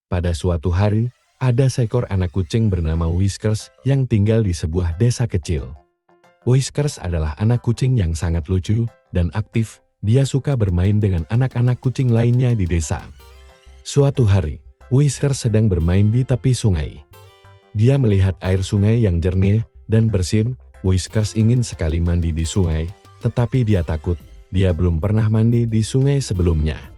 Pada suatu hari, ada seekor anak kucing bernama Whiskers yang tinggal di sebuah desa kecil. Whiskers adalah anak kucing yang sangat lucu dan aktif. Dia suka bermain dengan anak-anak kucing lainnya di desa. Suatu hari, Whiskers sedang bermain di tepi sungai. Dia melihat air sungai yang jernih dan bersih. Whiskers ingin sekali mandi di sungai, tetapi dia takut. Dia belum pernah mandi di sungai sebelumnya.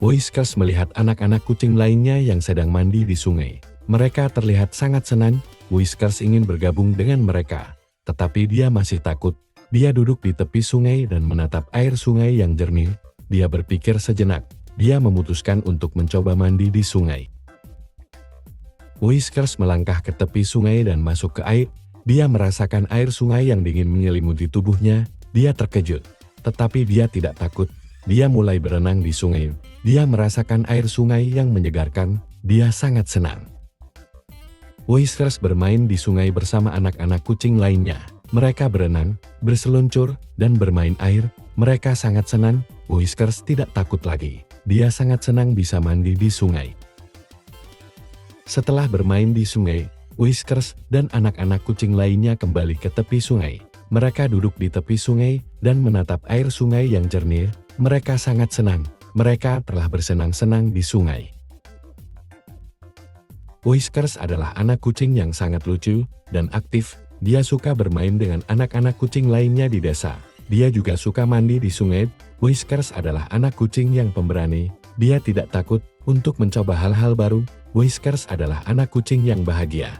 Whiskers melihat anak-anak kucing lainnya yang sedang mandi di sungai. Mereka terlihat sangat senang. Whiskers ingin bergabung dengan mereka, tetapi dia masih takut. Dia duduk di tepi sungai dan menatap air sungai yang jernih. Dia berpikir sejenak. Dia memutuskan untuk mencoba mandi di sungai. Whiskers melangkah ke tepi sungai dan masuk ke air. Dia merasakan air sungai yang dingin menyelimuti tubuhnya. Dia terkejut, tetapi dia tidak takut. Dia mulai berenang di sungai. Dia merasakan air sungai yang menyegarkan. Dia sangat senang. Whiskers bermain di sungai bersama anak-anak kucing lainnya. Mereka berenang, berseluncur, dan bermain air. Mereka sangat senang. Whiskers tidak takut lagi. Dia sangat senang bisa mandi di sungai. Setelah bermain di sungai, Whiskers dan anak-anak kucing lainnya kembali ke tepi sungai. Mereka duduk di tepi sungai dan menatap air sungai yang jernih. Mereka sangat senang. Mereka telah bersenang-senang di sungai. Whiskers adalah anak kucing yang sangat lucu dan aktif. Dia suka bermain dengan anak-anak kucing lainnya di desa. Dia juga suka mandi di sungai. Whiskers adalah anak kucing yang pemberani. Dia tidak takut untuk mencoba hal-hal baru. Whiskers adalah anak kucing yang bahagia.